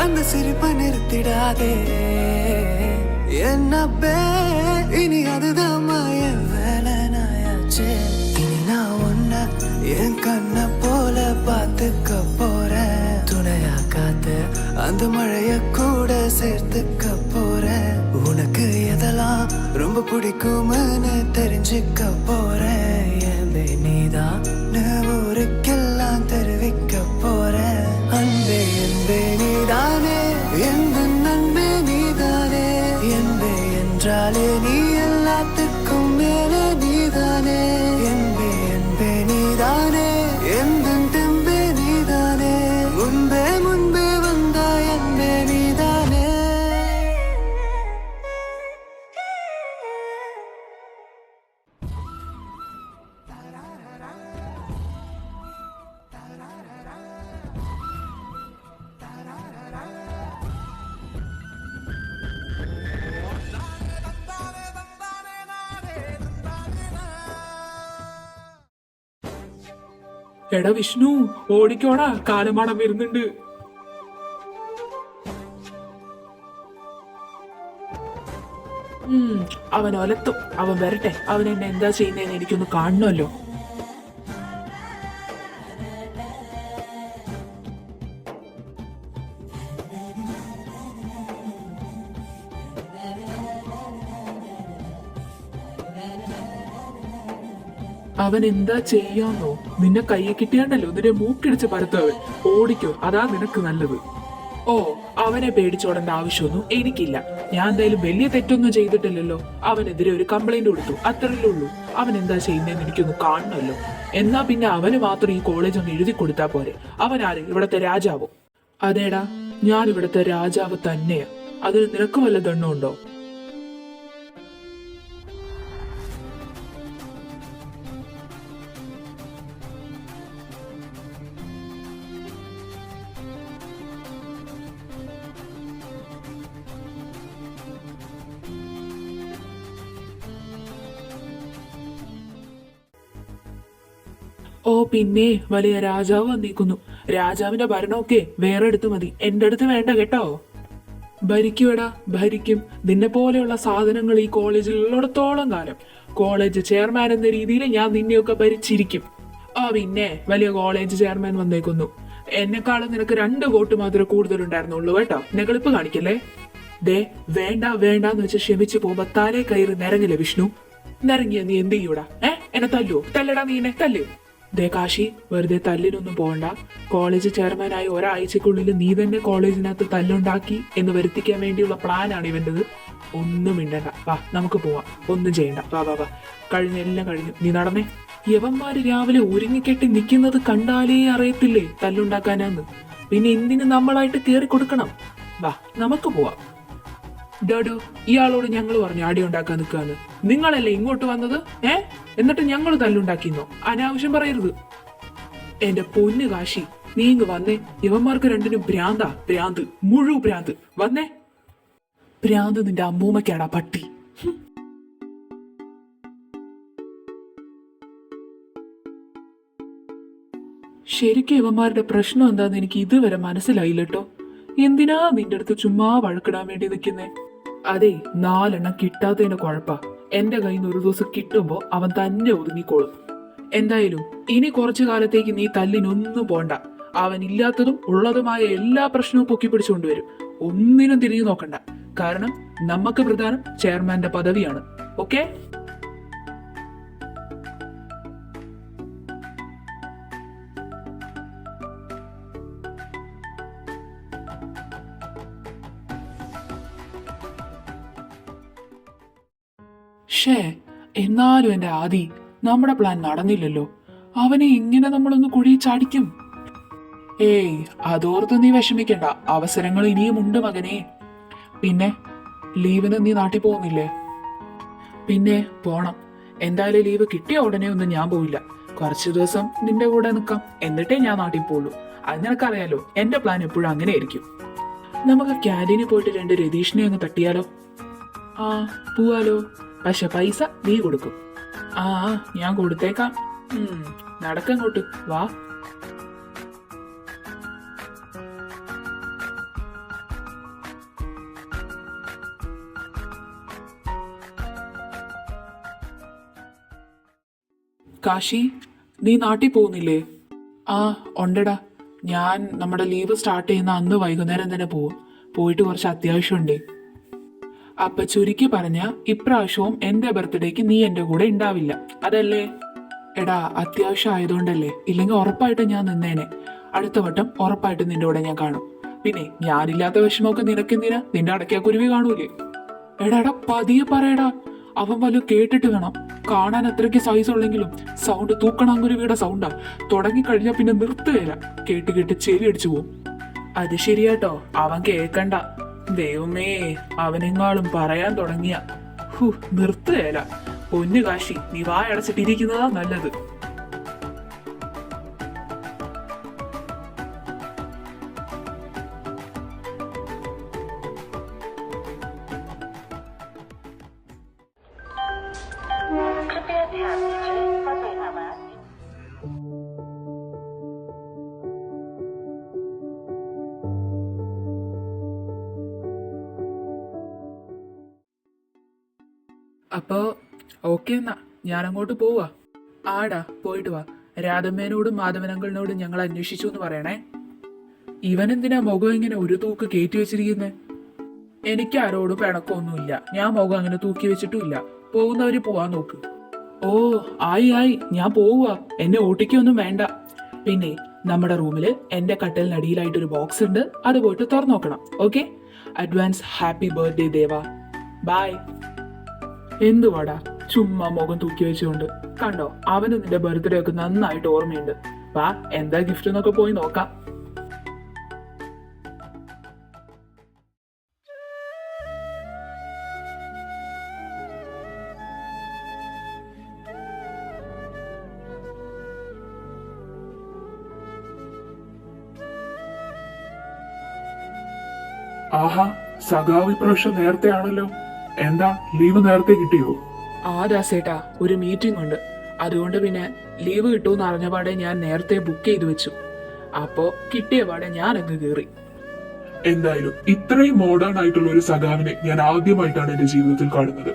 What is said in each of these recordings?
அந்த சிரிப்பை நிறுத்திடாதே என்னப்பே இனி அதுதான் மாய வேலைனாயாச்சே இனி நான் ஒன்ன என் கண்ண போல பார்த்துக்க போறேன் துணையா காத்து அந்த மழைய கூட சேர்த்துக்க போறேன் உனக்கு எதெல்லாம் ரொம்ப பிடிக்கும்னு தெரிஞ்சுக்க போறேன் என்பே நீதான் ஊருக்கெல்லாம் தெரிவிக்க போறேன் அன்பே என்பே நீதானே எந்த நன்பே நீதானே என்பே என்றாலே நீ எல்லாத்துக்கும் மேலே நீதானே என்பே என்பே நீதானே எந்த தெம்பே நீதானே முன்பே முன்பே வந்தா என்பே நீதானே എടാ വിഷ്ണു ഓടിക്കോടാ, കാലമാടം വരുന്നുണ്ട്. അവൻ ഒലത്തും, അവൻ വരട്ടെ. അവൻ എന്നെ എന്താ ചെയ്യുന്നതെന്ന് എനിക്കൊന്ന് കാണണമല്ലോ. അവൻ എന്താ ചെയ്യാന്നോ? നിന്നെ കയ്യെ കിട്ടിയാണ്ടല്ലോ നിന്നെ മൂക്കിടിച്ച് പരത്തവൻ. ഓടിക്കോ, അതാ നിനക്ക് നല്ലത്. ഓ, അവനെ പേടിച്ചോടേണ്ട ആവശ്യമൊന്നും എനിക്കില്ല. ഞാൻ എന്തായാലും വലിയ തെറ്റൊന്നും ചെയ്തിട്ടില്ലല്ലോ. അവനെതിരെ ഒരു കംപ്ലൈന്റ് കൊടുത്തു, അത്രയല്ലേ ഉള്ളൂ. അവൻ എന്താ ചെയ്യുന്നതെന്ന് എനിക്കൊന്ന് കാണണമല്ലോ. എന്നാ പിന്നെ അവന് മാത്രം ഈ കോളേജ് ഒന്ന് എഴുതി കൊടുത്താ പോരെ. അവനാര്? ഇവിടത്തെ രാജാവോ? അതേടാ, ഞാൻ ഇവിടത്തെ രാജാവ് തന്നെയാ. അതിന് നിനക്ക് വല്ല ദണ്ണുണ്ടോ? ഓ പിന്നെ, വലിയ രാജാവ് വന്നിരിക്കുന്നു. രാജാവിന്റെ ഭരണമൊക്കെ വേറെ അടുത്ത് മതി, എന്റെ അടുത്ത് വേണ്ട കേട്ടോ. ഭരിക്കുവടാ, ഭരിക്കും. നിന്നെ പോലെയുള്ള സാധനങ്ങൾ ഈ കോളേജിൽ ഉള്ളിടത്തോളം കാലം കോളേജ് ചെയർമാൻ എന്ന രീതിയിൽ ഞാൻ നിന്നെയൊക്കെ ഭരിച്ചിരിക്കും. ആ പിന്നെ, വലിയ കോളേജ് ചെയർമാൻ വന്നേക്കുന്നു. എന്നെക്കാളും നിനക്ക് 2 വോട്ട് മാത്രമേ കൂടുതലുണ്ടായിരുന്നുള്ളൂ കേട്ടോ. നെകളിപ്പ് കാണിക്കല്ലേ. ദേ, വേണ്ട വേണ്ടാന്ന് വെച്ച് ക്ഷമിച്ചു പോകുമ്പോ തലേ കയറി നിരങ്ങില്ലേ വിഷ്ണു? നിരങ്ങിയ നീ എന്ത് ചെയ്യൂടാ? എന്നെ തല്ലുവോ? തല്ലടാ, നീ എന്നെ തല്ലു. ദേ കാശി, വെറുതെ തല്ലിനൊന്നും പോകണ്ട. കോളേജ് ചെയർമാനായി ഒരാഴ്ചക്കുള്ളിൽ നീ തന്നെ കോളേജിനകത്ത് തല്ലുണ്ടാക്കി എന്ന് വരുത്തിക്കാൻ വേണ്ടിയുള്ള പ്ലാനാണ് ഇവൻ്റെത്. ഒന്നും മിണ്ടണ്ട, വാ നമുക്ക് പോവാം. ഒന്നും ചെയ്യണ്ട, വാ വാ വാ. എല്ലാം കഴിഞ്ഞു, നീ നടന്നേ. യവന്മാര് രാവിലെ ഒരുങ്ങിക്കെട്ടി നിൽക്കുന്നത് കണ്ടാലേ അറിയത്തില്ലേ തല്ലുണ്ടാക്കാനാന്ന്. പിന്നെ എന്തിന് നമ്മളായിട്ട് കയറി കൊടുക്കണം? വാ നമുക്ക് പോവാം. ഡോഡോ, ഇയാളോട് ഞങ്ങൾ പറഞ്ഞു അടി ഉണ്ടാക്കാൻ നിൽക്കാന്ന്. നിങ്ങളല്ലേ ഇങ്ങോട്ട് വന്നത്? എന്നിട്ട് ഞങ്ങൾ തല്ലുണ്ടാക്കിന്നോ? അനാവശ്യം പറയരുത്. എന്റെ പൊന്ന് കാശി, നീ ഇങ്ങ് വന്നേ. ഇവന്മാർക്ക് രണ്ടിനും ഭ്രാന്താ, ഭ്രാന്ത്, മുഴു ഭ്രാന്ത്. വന്നേ. ഭ്രാന്ത് നിന്റെ അമ്മൂമ്മയ്ക്കാടാ പട്ടി. ശരിക്കും ഇവന്മാരുടെ പ്രശ്നം എന്താന്ന് എനിക്ക് ഇതുവരെ മനസ്സിലായില്ലട്ടോ. എന്തിനാ നിന്റെ അടുത്ത് ചുമ്മാ വഴക്കിടാൻ വേണ്ടി നിൽക്കുന്നേ? അതെ, 4 എണ്ണം കിട്ടാത്തതിന്റെ കുഴപ്പാ. എന്റെ കയ്യിൽ നിന്ന് ഒരു ദിവസം കിട്ടുമ്പോ അവൻ തന്നെ ഒതുങ്ങിക്കോളും. എന്തായാലും ഇനി കുറച്ചു കാലത്തേക്ക് നീ തല്ലിനൊന്നും പോണ്ട. അവൻ ഇല്ലാത്തതും ഉള്ളതുമായ എല്ലാ പ്രശ്നവും പൊക്കി പിടിച്ചുകൊണ്ടുവരും. ഒന്നിനും തിരിഞ്ഞു നോക്കണ്ട. കാരണം നമുക്ക് പ്രധാനം ചെയർമാന്റെ പദവിയാണ്. ഓക്കെ? ഷേ, എന്നാലും എന്റെ ആദി, നമ്മുടെ പ്ലാൻ നടന്നില്ലല്ലോ. അവനെ ഇങ്ങനെ നമ്മളൊന്ന് കുഴി ചാടിക്കും. ഏയ്, അതോർത്ത് നീ വിഷമിക്കണ്ട. അവസരങ്ങൾ ഇനിയും ഉണ്ട് മകനെ. പിന്നെ ലീവിന് നീ നാട്ടിൽ പോകുന്നില്ലേ? പിന്നെ പോണം. എന്തായാലും ലീവ് കിട്ടിയ ഉടനെ ഒന്നും ഞാൻ പോയില്ല. കുറച്ചു ദിവസം നിന്റെ കൂടെ നിൽക്കാം, എന്നിട്ടേ ഞാൻ നാട്ടിൽ പോളൂ. അത് നിനക്കറിയാലോ, എന്റെ പ്ലാൻ എപ്പോഴും അങ്ങനെ ആയിരിക്കും. നമുക്ക് ക്യാൻറ്റീനിൽ പോയിട്ട് 2 രതീഷിനെ അങ്ങ് തട്ടിയാലോ? ആ, പോവാലോ. പക്ഷെ പൈസ നീ കൊടുക്കും. ആ, ഞാൻ കൊടുത്തേക്കാം. നടക്കങ്ങോട്ട് വാ. കാശി, നീ നാട്ടിൽ പോകുന്നില്ലേ? ആ ഉണ്ടടാ. ഞാൻ നമ്മുടെ ലീവ് സ്റ്റാർട്ട് ചെയ്യുന്ന അന്ന് വൈകുന്നേരം തന്നെ പോവും. പോയിട്ട് കുറച്ച് അത്യാവശ്യമുണ്ടേ. അപ്പൊ ചുരുക്കി പറഞ്ഞ ഇപ്രാവശ്യവും എന്റെ ബർത്ത്ഡേക്ക് നീ എന്റെ കൂടെ ഉണ്ടാവില്ല, അതല്ലേ? എടാ, അത്യാവശ്യം ആയതുകൊണ്ടല്ലേ, ഇല്ലെങ്കിൽ ഉറപ്പായിട്ടും ഞാൻ നിന്നേനെ. അടുത്ത വട്ടം ഉറപ്പായിട്ടും നിന്റെ കൂടെ ഞാൻ കാണും. പിന്നെ ഞാനില്ലാത്ത വിഷമമൊക്കെ നിനക്കെന്തിനാ? നിന്റെ അടയ്ക്കാ കുരുവി കാണൂലേ? എടാ പതിയെ പറയടാ, അവൻ വല്ലതും കേട്ടിട്ട് വേണം. കാണാൻ അത്രയ്ക്ക് സൈസ് ഉള്ളെങ്കിലും സൗണ്ട് തൂക്കണാങ്കുരുവിയുടെ സൗണ്ടാ. തുടങ്ങിക്കഴിഞ്ഞാൽ പിന്നെ നിർത്തുകയില്ല. കേട്ട് കേട്ട് ചെവി അടിച്ചു പോവും. അത് ശരിയാട്ടോ, അവൻ കേക്കണ്ട. ദൈവമേ, അവനെങ്ങാളും പറയാൻ തുടങ്ങിയ നിർത്തുകയില്ല. പൊന്നു കാശി, നീ വായടച്ചിട്ടിരിക്കുന്നതാ നല്ലത്. അപ്പോ ഓക്കെ എന്നാ, ഞാനങ്ങോട്ട് പോവാ. ആടാ, പോയിട്ട് വാ. രാധമ്മേനോടും മാധവനങ്കളിനോടും ഞങ്ങൾ അന്വേഷിച്ചു എന്ന് പറയണേ. ഇവനെന്തിനാ മുഖം ഇങ്ങനെ ഒരു തൂക്ക് കയറ്റി വെച്ചിരിക്കുന്നത്? എനിക്ക് ആരോടും പിണക്കമൊന്നുമില്ല. ഞാൻ മുഖം അങ്ങനെ തൂക്കി വെച്ചിട്ടുമില്ല. പോകുന്നവര് പോവാൻ നോക്ക്. ഓ ആയി, ഞാൻ പോവുക. എന്നെ ഓട്ടിക്കൊന്നും വേണ്ട. പിന്നെ നമ്മുടെ റൂമില് എന്റെ കട്ടലിനടിയിലായിട്ടൊരു ബോക്സ് ഉണ്ട്, അത് പോയിട്ട് തുറന്നു നോക്കണം. Okay? Advance happy birthday Deva. Bye. എന്തുവാടാ ചുമ്മാ മുഖം തൂക്കി വെച്ചുകൊണ്ട്? കണ്ടോ, അവന് നിന്റെ ബർത്ത്ഡേ ഒക്കെ നന്നായിട്ട് ഓർമ്മയുണ്ട്. വാ, എന്താ ഗിഫ്റ്റ് എന്നൊക്കെ പോയി നോക്കാം. ആഹാ, സഖാവ് ഇപ്രാവശ്യം നേരത്തെ ആണല്ലോ. എന്താ ലീവ് നേരത്തെ കിട്ടിയോ? ആ ദാസേട്ടാ, ഒരു മീറ്റിംഗ് ഉണ്ട്. അതുകൊണ്ട് പിന്നെ ലീവ് കിട്ടുമെന്ന് അറിഞ്ഞപാടെ ഞാൻ നേരത്തെ ബുക്ക് ചെയ്തു വെച്ചു. അപ്പോ കിട്ടിയ പാടെ ഞാൻ അങ്ങ് കയറി. എന്തായാലും ഇത്രയും മോഡേൺ ആയിട്ടുള്ള ഒരു സഖാവിനെ ഞാൻ ആദ്യമായിട്ടാണ് എന്റെ ജീവിതത്തിൽ കാണുന്നത്.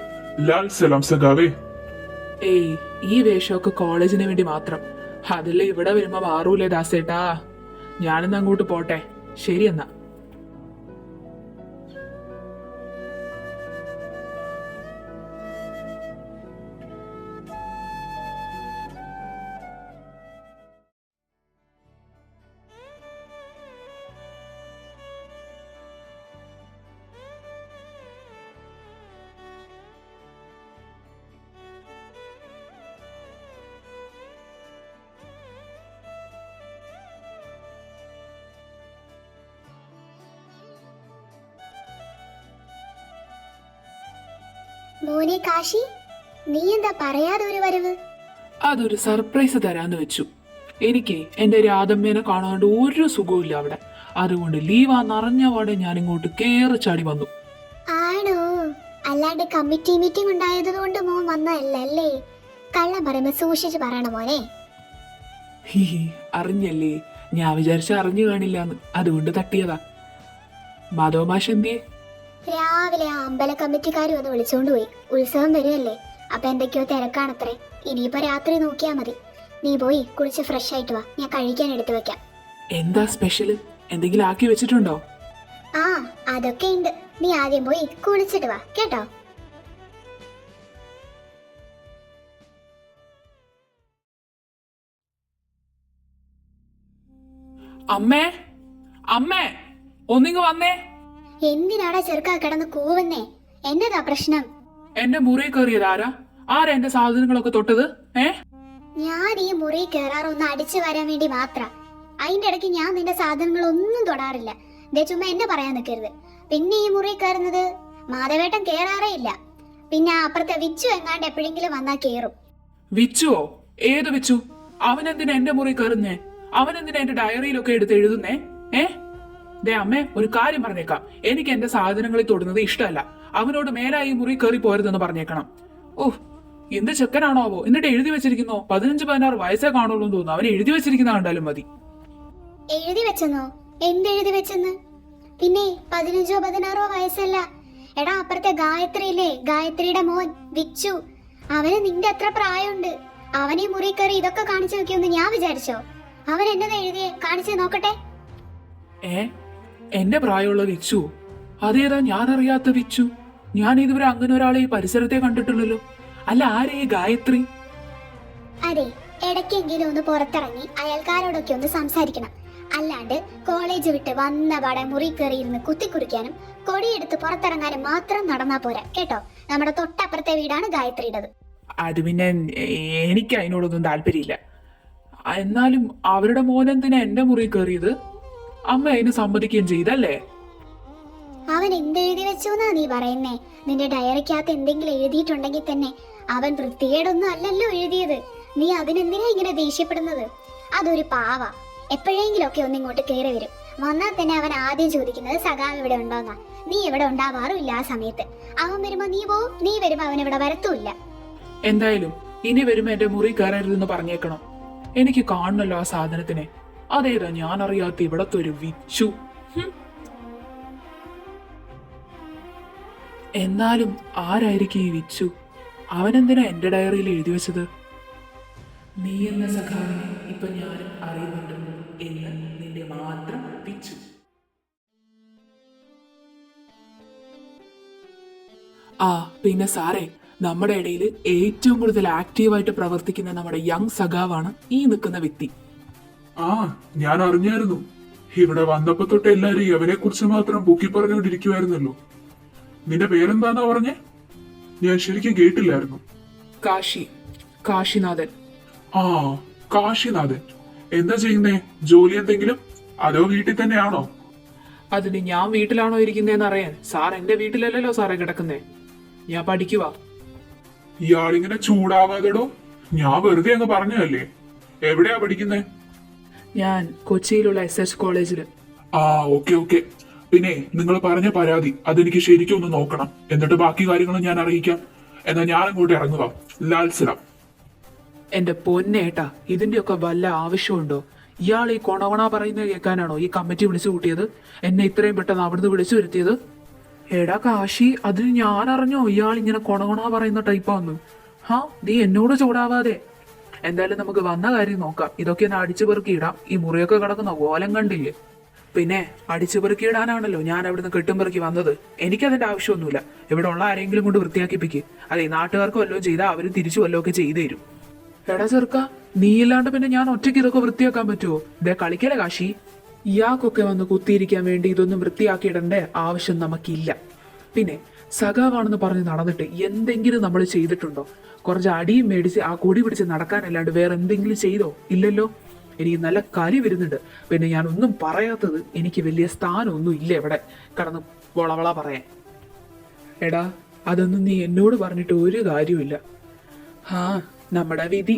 ലാൽ സലാം സഖാവേ. ഏയ്, ഈ വേഷമൊക്കെ കോളേജിന് വേണ്ടി മാത്രം. അതിൽ ഇവിടെ വരുമ്പോ മാറൂലേ ദാസേട്ടാ. ഞാനിന്ന് അങ്ങോട്ട് പോട്ടെ. ശരി എന്നാ. മോനെ കാശി, നീ എന്താ പറയാതെ ഒരു വരവ്? അതൊരു സർപ്രൈസ് തരാന്ന് വെച്ചു. എനിക്ക് എന്റെ രാധമ്മേനെ കാണാണ്ട് ഒരു സുഖവും അവിടെ. അതുകൊണ്ട് ലീവാന്നറിഞ്ഞ പാടെ ഞാൻ ഇങ്ങോട്ട് കേറി ചാടി വന്നു. ആണോ? അല്ലാണ്ട് കമ്മിറ്റി മീറ്റിംഗ് ഉണ്ടായത് കൊണ്ട് മോൻ വന്നതല്ലേ? കള്ളം പറയുമ്പോ സൂക്ഷിച്ച് പറയണം മോനെ. ഹി, അറിഞ്ഞല്ലേ? ഞാൻ വിചാരിച്ച അറിഞ്ഞു കാണില്ലാന്ന്, അതുകൊണ്ട് തട്ടിയതാ. മാധവമാഷ് എന്തിയെ? രാവിലെ ആ അമ്പല കമ്മിറ്റിക്കാർ വന്ന് വിളിച്ചോണ്ട് പോയി. ഉത്സവം വരുമല്ലേ, അപ്പൊ എന്തൊക്കെയോ തിരക്കാണത്രേ. ഇനിയിപ്പോ രാത്രി നോക്കിയാ മതി. നീ പോയി കുളിച്ച് ഫ്രഷ് ആയിട്ട് വാ, ഞാൻ കഴിക്കാൻ എടുത്തു വെക്കാം. എന്താ സ്പെഷ്യല്? എന്തെങ്കിലും ആക്കി വെച്ചിട്ടുണ്ടോ? ആ, അതൊക്കെ ഉണ്ട്. നീ ആദ്യം പോയി കുളിച്ചിട്ട് വാ കേട്ടോ. അമ്മേ, അമ്മേ, ഒന്നിങ്ങ് വന്നേ. എന്തിനാടാ ചെറുക്കാ കിടന്ന് കൂവുന്നേ? എന്നതാ പ്രശ്നം? എന്റെ മുറി കയറിയത് ആരാ? ആരാ എന്റെ സാധനങ്ങളൊക്കെ തൊട്ടത്? ഞാൻ ഈ മുറി കയറാറൊന്ന് അടിച്ചു വരാൻ വേണ്ടി മാത്ര. അതിന്റെ ഇടയ്ക്ക് ഞാൻ നിന്റെ സാധനങ്ങളൊന്നും തൊടാറില്ല. ദേ ചുമ്മാ എന്നെ പറയാൻ നിൽക്കരുത്. പിന്നെ ഈ മുറി കയറുന്നത് മാധവേട്ടൻ കേറാറേ ഇല്ല. പിന്നെ അപ്പുറത്തെ വിച്ചു എങ്ങാണ്ട് എപ്പോഴെങ്കിലും വന്നാ കേറും. വിച്ചുവോ? ഏത് വിച്ചു? അവനെന്തിനാ എന്റെ മുറി കയറുന്നേ? അവനെന്തിനാ എന്റെ ഡയറിയിലൊക്കെ എടുത്ത് എഴുതുന്നേ? ദേ അമ്മേ, ഒരു കാര്യം പറഞ്ഞേക്കാം. എനിക്ക് എന്റെ സാധനങ്ങളിൽ തൊടുന്നത് ഇഷ്ടമല്ല. അവനോട് മേലായി മുറി കയറി പോരുതെന്ന് പറഞ്ഞേക്കണം. ഓഹ്, എന്ത് ചെക്കനാണോ ആവോ? എന്നിട്ട് എഴുതി വെച്ചിരിക്കുന്നോ 15-16 വയസ്സേ കാണുള്ളൂ എന്ന് തോന്നുന്നു. അവൻ എഴുതി വെച്ചിരിക്കുന്ന കണ്ടാലും മതി. എഴുതി വെച്ചെന്നോ? എന്തെഴുതി വെച്ചെന്ന്? പിന്നെ 15-16 വയസ്സല്ല. എടാ, അപ്പുറത്തെ ഗായത്രിയില്ലേ, ഗായത്രിയുടെ മോൻ വിച്ചു, അവന് നിന്റെ അത്ര പ്രായമുണ്ട്. അവനെ മുറി കയറി ഇതൊക്കെ കാണിച്ചു നോക്കിയൊന്ന് ഞാൻ വിചാരിച്ചോ? അവൻ എന്നതാ എഴുതിയേ? കാണിച്ചു നോക്കട്ടെ. എന്റെ പ്രായമുള്ള വിച്ചു? അതേതാ ഞാൻ അറിയാത്ത വിച്ചു? ഞാൻ ഇതുവരെ അങ്ങനെ ഒരാളെ ഈ പരിസരത്തെ കണ്ടിട്ടില്ലല്ലോ. അല്ല, ആരേ ഈ ഗായത്രി? അതെ, ഇടയ്ക്കെങ്കിലും ഒന്ന് പുറത്തിറങ്ങി അയൽക്കാരോടൊക്കെ ഒന്ന് സംസാരിക്കണം. അല്ലാണ്ട് കോളേജ് വിട്ട് വന്ന പാടെ മുറി കയറി ഇരുന്ന് കുത്തിക്കുറിക്കാനും കൊടിയെടുത്ത് പുറത്തിറങ്ങാനും മാത്രം നടന്നാ പോരാ കേട്ടോ. നമ്മുടെ തൊട്ടപ്പുറത്തെ വീടാണ് ഗായത്രിയുടേത്. അത് പിന്നെ എനിക്ക് അതിനോടൊന്നും താല്പര്യമില്ല. എന്നാലും അവരുടെ മോനെന്തിനാ എന്റെ മുറി കയറിയത്? അമ്മ അതിന് സമ്മതിക്കുകയും ചെയ്തല്ലേ? അവൻ എന്തെഴുതി വെച്ചോന്നാ നീ പറയുന്നേ? നിന്റെ ഡയറിക്കകത്ത് എന്തെങ്കിലും എഴുതിയിട്ടുണ്ടെങ്കിൽ തന്നെ അവൻ വൃത്തികേടൊന്നും അല്ലല്ലോ എഴുതിയത്. നീ അതിനെന്തിനാ ഇങ്ങനെ ദേഷ്യപ്പെടുന്നത്? അതൊരു പാവ. എപ്പോഴെങ്കിലും ഒക്കെ ഒന്ന് ഇങ്ങോട്ട് കയറി വരും. വന്നാൽ തന്നെ അവൻ ആദ്യം ചോദിക്കുന്നത് സഖാവ് ഇവിടെ ഉണ്ടോന്നാ. നീ ഇവിടെ ഉണ്ടാവാറുമില്ല ആ സമയത്ത്. അവൻ വരുമ്പോ നീ പോവും, നീ വരുമ്പോ അവൻ ഇവിടെ വരത്തുമില്ല. എന്തായാലും ഇനി വരുമ്പോ എന്റെ മുറി കയറരുതെന്ന് പറഞ്ഞേക്കണം. എനിക്ക് കാണണല്ലോ ആ സാധനത്തിനെ. അതേതാ ഞാൻ അറിയാത്ത ഇവിടത്തെ ഒരു വിച്ചു. എന്നാലും ആരായിരിക്കും ഈ വിച്ചു? അവനെന്തിനാ എന്റെ ഡയറിയിൽ എഴുതി വെച്ചത്? നീ എന്ന സഖാവിനെ ഇപ്പൊ ഞാനും അറിയുന്നുണ്ട് എന്ന് നിന്റെ മാത്രം വിച്ചു. ആ പിന്നെ സാറേ, നമ്മുടെ ഇടയിൽ ഏറ്റവും കൂടുതൽ ആക്റ്റീവായിട്ട് പ്രവർത്തിക്കുന്ന നമ്മുടെ യങ് സഖാവാണ് ഈ നിൽക്കുന്ന വ്യക്തി. ആ, ഞാൻ അറിഞ്ഞായിരുന്നു. ഇവിടെ വന്നപ്പോ തൊട്ട് എല്ലാരും അവനെ കുറിച്ച് മാത്രം പൊക്കി പറഞ്ഞുകൊണ്ടിരിക്കുവായിരുന്നല്ലോ. നിന്റെ പേരെന്താന്നാ പറഞ്ഞേ? ഞാൻ ശരിക്കും കേട്ടില്ലായിരുന്നു. കാശിനാഥൻ. ആ, കാശിനാഥൻ. എന്താ ചെയ്യുന്നേ? ജോലി എന്തെങ്കിലും അതോ വീട്ടിൽ തന്നെയാണോ? അതിന് ഞാൻ വീട്ടിലാണോ ഇരിക്കുന്നതെന്ന് അറിയാൻ സാർ എന്റെ വീട്ടിലല്ലല്ലോ സാറേ കിടക്കുന്നേ. ഞാൻ പഠിക്കുവാ. ഇയാളിങ്ങനെ ചൂടാവാതെടോ. ഞാൻ വെറുതെ അങ്ങ് പറഞ്ഞതല്ലേ. എവിടെയാ പഠിക്കുന്നേ? ഞാൻ കൊച്ചിയിലുള്ള SS കോളേജില്. ആ, ഓക്കെ. പിന്നെ നിങ്ങൾ പറഞ്ഞ പരാതി അതെനിക്ക് ശരിക്കും ഒന്ന് നോക്കണം. എന്നിട്ട് ബാക്കി കാര്യങ്ങൾ ഞാൻ അറിയിക്കാം. എന്നാ ഞാൻ അങ്ങോട്ട് ഇറങ്ങുക. ലാൽസലാം. എന്റെ പൊന്നേട്ടാ, ഇതിന്റെയൊക്കെ വല്ല ആവശ്യമുണ്ടോ? ഇയാൾ ഈ കൊണവണ പറയുന്നത് കേൾക്കാനാണോ ഈ കമ്മിറ്റി വിളിച്ചു കൂട്ടിയത്? എന്നെ ഇത്രയും പെട്ടെന്ന് അവിടുന്ന് വിളിച്ചു വരുത്തിയത്? എടാ കാശി, അതിന് ഞാൻ അറിഞ്ഞോ ഇയാൾ ഇങ്ങനെ കൊണകൊണ പറയുന്ന ടൈപ്പാന്ന്? നീ എന്നോട് ചൂടാവാതെ. എന്തായാലും നമുക്ക് വന്ന കാര്യം നോക്കാം. ഇതൊക്കെ ഒന്ന് അടിച്ചു പെറുക്കിയിടാം. ഈ മുറിയൊക്കെ കിടക്കുന്ന ഓലം കണ്ടില്ലേ? പിന്നെ അടിച്ചു പെറുക്കിയിടാനാണല്ലോ ഞാൻ അവിടുന്ന് കെട്ടുംപെറുക്കി വന്നത്. എനിക്കതിന്റെ ആവശ്യമൊന്നുമില്ല. ഇവിടെ ഉള്ള ആരെങ്കിലും കൊണ്ട് വൃത്തിയാക്കിപ്പിക്ക്. അതെ, നാട്ടുകാർക്ക് വല്ലതും ചെയ്താൽ അവര് തിരിച്ചു വല്ലതും ഒക്കെ ചെയ്തു തരും. എടാ ചെറുക്ക, നീ ഇല്ലാണ്ട് പിന്നെ ഞാൻ ഒറ്റയ്ക്ക് ഇതൊക്കെ വൃത്തിയാക്കാൻ പറ്റുമോ? ഇതേ കളിക്കല കാശി. ഇയാൾക്കൊക്കെ വന്ന് കുത്തിയിരിക്കാൻ വേണ്ടി ഇതൊന്നും വൃത്തിയാക്കിയിടേണ്ട ആവശ്യം നമുക്കില്ല. പിന്നെ സഖാവാണെന്ന് പറഞ്ഞ് നടന്നിട്ട് എന്തെങ്കിലും നമ്മൾ ചെയ്തിട്ടുണ്ടോ? കുറച്ച് അടിയും മേടിച്ച് ആ കൊടി പിടിച്ച് നടക്കാനല്ലാണ്ട് വേറെ എന്തെങ്കിലും ചെയ്തോ? ഇല്ലല്ലോ. എനിക്ക് നല്ല കലി വരുന്നുണ്ട്. പിന്നെ ഞാൻ ഒന്നും പറയാത്തത്, എനിക്ക് വലിയ സ്ഥാനമൊന്നും ഇല്ല ഇവിടെ കടന്ന് വളവള പറയാൻ. എടാ, അതൊന്നും നീ എന്നോട് പറഞ്ഞിട്ട് ഒരു കാര്യമില്ല. നമ്മുടെ വിധി.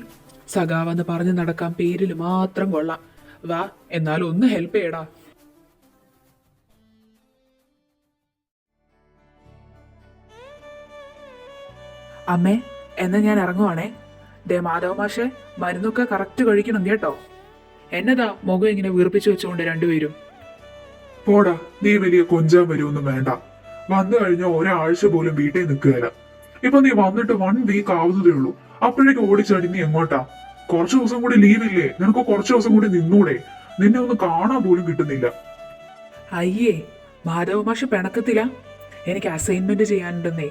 സഖാവെന്ന് പറഞ്ഞ് നടക്കാൻ പേരിൽ മാത്രം കൊള്ളാം. വാ, എന്നാലും ഒന്ന് ഹെൽപ്പ് ചെയ്യടാ. അമ്മേ, എന്നാ ഞാൻ ഇറങ്ങുവാണേ. മാധവ മാഷെ, മരുന്നൊക്കെ കറക്റ്റ് കഴിക്കണം കേട്ടോ. എന്നതാ മുഖം ഇങ്ങനെ വീർപ്പിച്ചു വെച്ചുകൊണ്ട് രണ്ടുപേരും? പോടാ, നീ വലിയ കൊഞ്ചാൻ വരുമൊന്നും വേണ്ട. വന്നു കഴിഞ്ഞ ഒരാഴ്ച പോലും വീട്ടിൽ നിൽക്കുകയില്ല. ഇപ്പൊ നീ വന്നിട്ട് 1 വീക്ക് ആവുന്നതേ ഉള്ളൂ. അപ്പോഴേക്ക് ഓടിച്ചാടി നീ എങ്ങോട്ടാ? കുറച്ചു ദിവസം കൂടി ലീവില്ലേ? നിനക്ക് കുറച്ചു ദിവസം കൂടി നിന്നൂടെ? നിന്നെ ഒന്ന് കാണാൻ പോലും കിട്ടുന്നില്ല. അയ്യേ, മാധവ മാഷ് പിണക്കത്തില്ല. എനിക്ക് അസൈൻമെന്റ് ചെയ്യാനുണ്ടെന്നേ.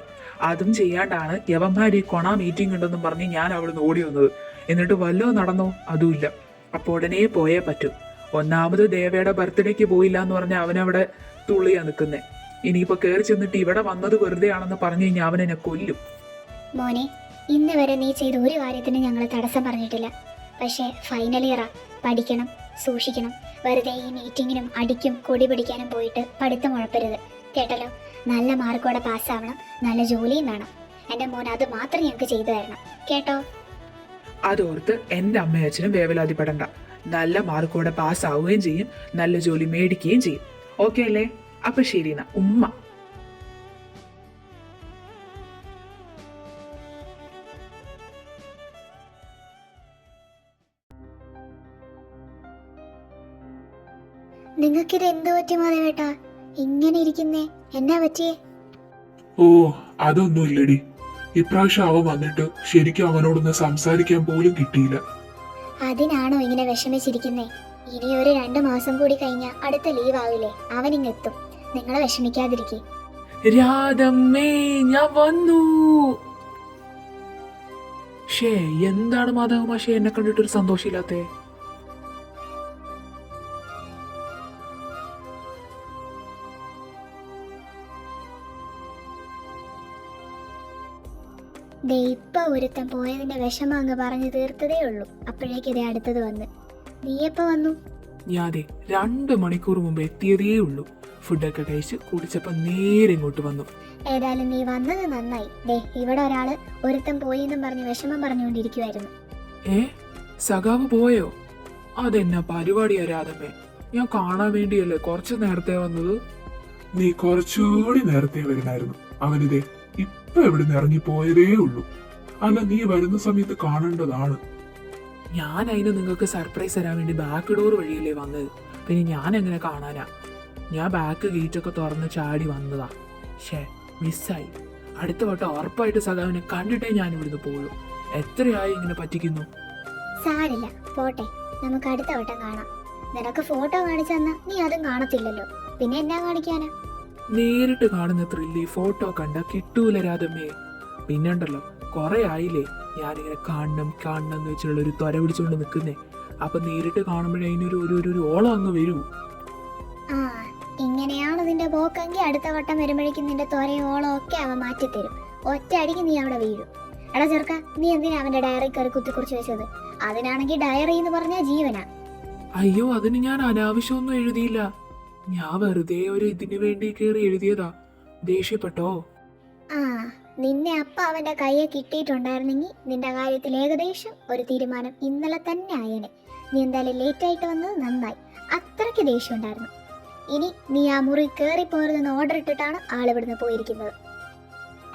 അതും ചെയ്യാണ്ടാണ് യവന്മാര് ഈ കൊണ മീറ്റിംഗ് ഉണ്ടെന്നും പറഞ്ഞ് ഞാൻ അവിടുന്ന് ഓടി വന്നത്. എന്നിട്ട് വല്ലതും നടന്നോ? അതുമില്ല. അപ്പോൾ ഉടനെ പോയേ പറ്റൂ. ഒന്നാമത് ദേവയുടെ ബർത്ത്ഡേക്ക് പോയില്ല എന്ന് പറഞ്ഞ അവനവിടെ തുള്ളിയാ നിൽക്കുന്നേ. ഇനിയിപ്പോ കയറി ചെന്നിട്ട് ഇവിടെ വന്നത് വെറുതെ ആണെന്ന് പറഞ്ഞു കഴിഞ്ഞാൽ അവനെന്നെ കൊല്ലും. മോനെ, ഇന്ന് വരെ നീ ചെയ്ത ഒരു കാര്യത്തിന് ഞങ്ങൾ തടസ്സം പറഞ്ഞിട്ടില്ല. പക്ഷേ ഫൈനൽ ഇയറാ, പഠിക്കണം, സൂക്ഷിക്കണം. വെറുതെ ഈ മീറ്റിങ്ങിനും അടിക്കും കൊടി പിടിക്കാനും പോയിട്ട് പഠിത്തം ഉഴപ്പരുത് കേട്ടല്ലോ. നല്ല മാർക്കോടെ പാസ്സാവണം, നല്ല ജോലിയും വേണം. എൻ്റെ മോൻ അത് മാത്രം ഞങ്ങൾക്ക് ചെയ്തു തരണം കേട്ടോ. അതോർത്ത് എൻ്റെ അമ്മയും അച്ഛനും വേവലാതിപ്പെടണ്ട. നല്ല മാർക്കോടെ പാസ്സാവുകയും ചെയ്യും, നല്ല ജോലി മേടിക്കുകയും ചെയ്യും. ഓക്കെ അല്ലേ? അപ്പൊ ശരി എന്നാ ഉമ്മ. നിങ്ങൾക്കിത് എന്ത് പറ്റി മാധവേട്ടാ? ഇങ്ങനെ ഇരിക്കുന്നേ, എന്നാ പറ്റിയേ? ഓ, അതൊന്നുമില്ലടി. ഇപ്രാവശ്യം അവൻ വന്നിട്ട് ശരിക്കും അവനോടൊന്ന് സംസാരിക്കാൻ പോലും കിട്ടിയില്ല. അതിനാണോ ഇങ്ങനെ വിഷമിച്ചിരിക്കുന്നേ? ഇനി ഒരു 2 മാസം കൂടി കഴിഞ്ഞാൽ അടുത്ത ലീവ് ആവില്ലേ, അവനിങ്ങെത്തും. നിങ്ങൾ വിഷമിക്കാതിരിക്കേ. രാധമ്മേ, ഞാൻ വന്നു. ഷേ, എന്താണ് മാധവ മാഷെ എന്നെ കണ്ടിട്ടൊരു സന്തോഷമില്ലാത്തേ? ദേ ഇപ്പൊ ഒരുത്തൻ പോയതിന്റെ വിഷമം അങ്ങ് പറഞ്ഞു തീർത്തതേ ഉള്ളൂ. അപ്പോഴേക്ക് ഇതേ അടുത്തത് വന്ന്. നീ എപ്പോ വന്നു? ഞാനേ 2 മണിക്കൂർ മുമ്പ് എത്തിയതേ ഉള്ളൂ. ഫുഡൊക്കെ കഴിച്ച് കുടിച്ചപ്പോ നേരെ ഇങ്ങോട്ട് വന്നു. ഏതായാലും നീ വന്നത് നന്നായി. ദേ ഇവിടെ ഒരാള് ഒരുത്തൻ പോയി എന്നും പറഞ്ഞ് വിഷമം പറഞ്ഞുകൊണ്ടിരിക്കുവായിരുന്നു. സഖാവ് പോയോ? അതെന്നാ പരിപാടിയാ രാധമ്മേ? ഞാൻ കാണാൻ വേണ്ടിയല്ലേ കുറച്ച് നേരത്തെ വന്നത്. നീ കുറച്ചുകൂടി നേരത്തെ വരുന്നായിരുന്നു. അവനിതേ ഇപ്പൊ എവിടുന്ന് ഇറങ്ങിപ്പോയതേ ഉള്ളൂ. അല്ല, നീ വരുന്ന സമയത്ത് കാണേണ്ടതാണ്. ഞാൻ അതിന് നിങ്ങൾക്ക് സർപ്രൈസ് തരാൻ വേണ്ടി ബാക്ക് ഡോർ വഴിയല്ലേ വന്നത്. പിന്നെ ഞാൻ എങ്ങനെ കാണാനാ? ഞാൻ ബാക്ക് ഗേറ്റൊക്കെ തുറന്ന് ചാടി വന്നതാ. മിസ്സായി. അടുത്ത വട്ടം ഉറപ്പായിട്ട് സഖാവിനെ കണ്ടിട്ടേ ഞാൻ ഇവിടുന്ന് പോളൂ. എത്രയായി ഇങ്ങനെ പറ്റിക്കുന്നു? സാരില്ല, പോട്ടെ, നമുക്ക് അടുത്ത വട്ടം കാണാം. നിനക്ക് ഫോട്ടോ കാണിച്ചു തന്നാ നീ അതും കാണത്തില്ലല്ലോ, പിന്നെ എന്നാ കാണിക്കാനാ? നേരിട്ട് കാണുന്ന ത്രില്ലി ഫോട്ടോ കണ്ട കിട്ടൂല രാധമ്മേ. പിന്നെണ്ടല്ലോ, കുറെ ആയില്ലേ ഞാനിങ്ങനെ കാണണം കാണണം എന്ന് വെച്ചുള്ള ഒരു ത്വര പിടിച്ചുകൊണ്ട് നിൽക്കുന്നേ. അപ്പൊ നേരിട്ട് കാണുമ്പോഴേ അതിനൊരു ഒരു ഒരു ഓളം അങ്ങ് വരൂ. ആ, ഇങ്ങനെയാണ് നിന്റെ പോക്കെങ്കിൽ അടുത്ത വട്ടം വരുമ്പോഴേക്കും നിന്റെ ത്വരയും ഓളം ഒക്കെ അവൻ മാറ്റിത്തരും. ഒറ്റ അടിക്ക് നീ അവിടെ വീഴും. എടാ ചെറുക്ക, നീ എന്തിനാ അവന്റെ ഡയറി കയറി കുത്തിക്കുറിച്ച് വെച്ചത്? അതിനാണെങ്കിൽ ഡയറി എന്ന് പറഞ്ഞാൽ ജീവനാ. അയ്യോ, അതിന് ഞാൻ അനാവശ്യമൊന്നും എഴുതിയില്ല. ഞാൻ വെറുതെ ഒരു ഇതിനു വേണ്ടി കയറി എഴുതിയതാ. ദേഷ്യപ്പെട്ടോ? ആ, നിന്നെ അപ്പ അവന്റെ കയ്യെ കിട്ടിയിട്ടുണ്ടായിരുന്നെങ്കിൽ നിന്റെ കാര്യത്തിൽ ഏകദേശം ഒരു തീരുമാനം ഇന്നലെ തന്നെ ആയേനെ. നീ എന്തായാലും ലേറ്റ് ആയിട്ട് വന്നത് നന്നായി. അത്രയ്ക്ക് ദേഷ്യം ഉണ്ടായിരുന്നു. ഇനി നീ ആ മുറി കയറി പോരുതെന്ന് ഓർഡർ ഇട്ടിട്ടാണ് ആളിവിടുന്ന് പോയിരിക്കുന്നത്.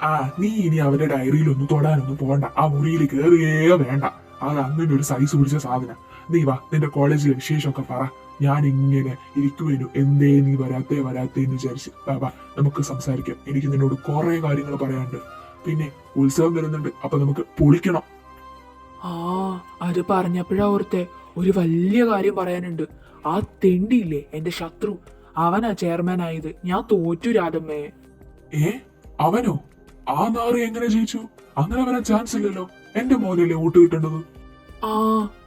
ആ, നീ ഇനി അവന്റെ ഡയറിയിലൊന്നും തൊടാനൊന്നും പോകണ്ട. ആ മുറിയിൽ കയറുകയേ വേണ്ട. അത് അങ്ങനെ ഒരു സൈസ് പിടിച്ച സാധനം. നീ വാ, നിന്റെ കോളേജിലെ വിശേഷമൊക്കെ പറ. ഞാൻ ഇങ്ങനെ ഇരിക്കുവേനു, എന്തേ നീ വരാത്തേന്ന് വിചാരിച്ച്. ബാബാ, നമുക്ക് സംസാരിക്കാം. എനിക്ക് നിന്നോട് കുറെ കാര്യങ്ങൾ പറയാനുണ്ട്. പിന്നെ ഉത്സവം വരുന്നുണ്ട്, അപ്പൊ നമുക്ക് പൊളിക്കണം. ആ, അത് പറഞ്ഞപ്പോഴാ ഓർത്തെ ഒരു വലിയ കാര്യം പറയാനുണ്ട്. ആ തെണ്ടിയില്ലേ എന്റെ ശത്രു, അവനാ ചെയർമാൻ ആയത്. ഞാൻ തോറ്റു രാധമ്മേ. അവനോ? ആ നാറി എങ്ങനെ ജയിച്ചു? അങ്ങനെ വരാൻ ചാൻസ് ഇല്ലല്ലോ. എന്റെ മോനല്ലേ വോട്ട് കിട്ടേണ്ടത്. ആ,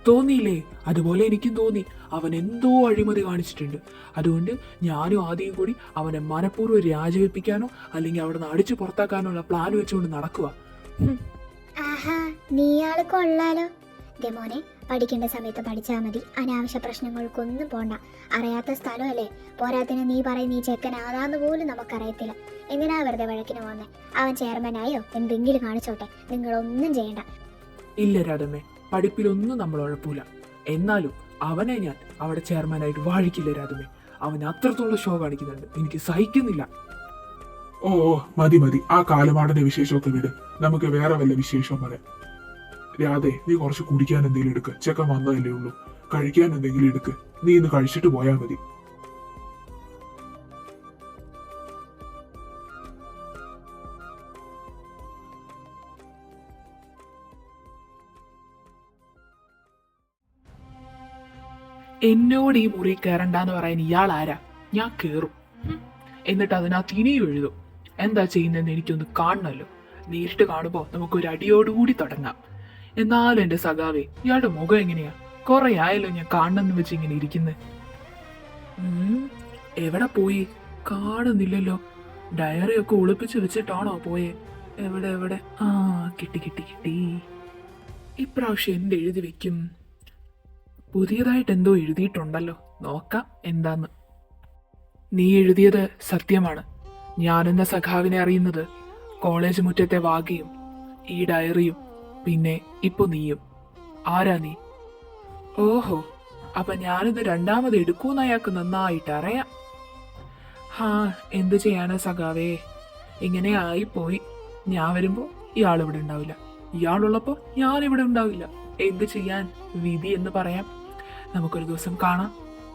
തോന്നിയില്ലേ? അതുപോലെ എനിക്കും തോന്നി. അവൻ എന്തോ അഴിമതി കാണിച്ചിട്ടുണ്ട്. അതുകൊണ്ട് ഞാനും ആദ്യം കൂടി അവനെ മനഃപൂർവ്വം രാജിവെപ്പിക്കാനോ അല്ലെങ്കിൽ അവിടെ നിന്ന് അടിച്ചു പുറത്താക്കാനോ ഉള്ള പ്ലാൻ വെച്ചുകൊണ്ട് നടക്കുക. ആഹാ, നീയാള് കൊള്ളാലോ. മോനെ, പഠിക്കേണ്ട സമയത്ത് പഠിച്ചാൽ മതി. അനാവശ്യ പ്രശ്നങ്ങൾക്കൊന്നും പോണ്ട. അറിയാത്ത സ്ഥലമല്ലേ. പോരാത്തിന് നീ പറയും നീ ചെക്കൻ ആരാന്ന് പോലും നമുക്കറിയത്തില്ല. എന്തിനാ വെറുതെ വഴക്കിന് പോന്നെ? അവൻ ചെയർമാനായോ എന്തെങ്കിലും കാണിച്ചോട്ടെ, നിങ്ങളൊന്നും ചെയ്യണ്ട. ഇല്ല രാധമ്മേ, പഠിപ്പിലൊന്നും നമ്മൾ ഉഴപ്പൂല. എന്നാലും അവനെ ഞാൻ അവിടെ ചെയർമാനായിട്ട് വാഴിക്കില്ല രാധമ്മേ. അവൻ അത്രത്തോളം ഷോ കാണിക്കുന്നുണ്ട്, എനിക്ക് സഹിക്കുന്നില്ല. ഓ മതി. ആ കാലമാടന്റെ വിശേഷമൊക്കെ വിട്. നമുക്ക് വേറെ വല്ല വിശേഷവും പറയാം. രാധേ, നീ കുറച്ച് കുടിക്കാൻ എന്തെങ്കിലും എടുക്ക്. ചെക്കൻ വന്നതല്ലേ ഉള്ളൂ. കഴിക്കാൻ എന്തെങ്കിലും എടുക്ക്. നീ ഇന്ന് കഴിച്ചിട്ട് പോയാൽ മതി. എന്നോട് ഈ മുറി കയറണ്ടെന്ന് പറയാൻ ഇയാൾ ആരാ? ഞാൻ കേറും. എന്നിട്ട് അതിനകത്ത് ഇനിയും എഴുതും. എന്താ ചെയ്യുന്നതെന്ന് എനിക്കൊന്ന് കാണണമല്ലോ. നേരിട്ട് കാണുമ്പോൾ നമുക്കൊരു അടിയോടുകൂടി തുടങ്ങാം. എന്നാലും എന്റെ സഖാവേ, ഇയാളുടെ മുഖം എങ്ങനെയാ? കുറെ ആയല്ലോ ഞാൻ കാണണമെന്ന് വെച്ച് ഇങ്ങനെ ഇരിക്കുന്നത്. എവിടെ പോയി? കാണുന്നില്ലല്ലോ. ഡയറി ഒക്കെ ഒളിപ്പിച്ച് വെച്ചിട്ടാണോ പോയേ? എവിടെ? ആ, കിട്ടി. ഇപ്രാവശ്യം എന്ത് എഴുതി വെക്കും? പുതിയതായിട്ട് എന്തോ എഴുതിയിട്ടുണ്ടല്ലോ. നോക്കാം എന്താന്ന്. നീ എഴുതിയത് സത്യമാണ്. ഞാനെന്ന സഖാവിനെ അറിയുന്നത് കോളേജ് മുറ്റത്തെ വാഗയും ഈ ഡയറിയും പിന്നെ ഇപ്പൊ നീയും. ആരാ നീ? ഓഹോ, അപ്പൊ ഞാനിത് രണ്ടാമത് എടുക്കൂന്ന് അയാൾക്ക് നന്നായിട്ട് അറിയാം. എന്ത് ചെയ്യാനാ സഖാവേ, ഇങ്ങനെ ആയിപ്പോയി. ഞാൻ വരുമ്പോ ഇയാൾ ഇവിടെ ഉണ്ടാവില്ല, ഇയാളുള്ളപ്പോ ഞാനിവിടെ ഉണ്ടാവില്ല. എന്ത് ചെയ്യാൻ? വിധി എന്ന് പറയാം. നമുക്കൊരു ദിവസം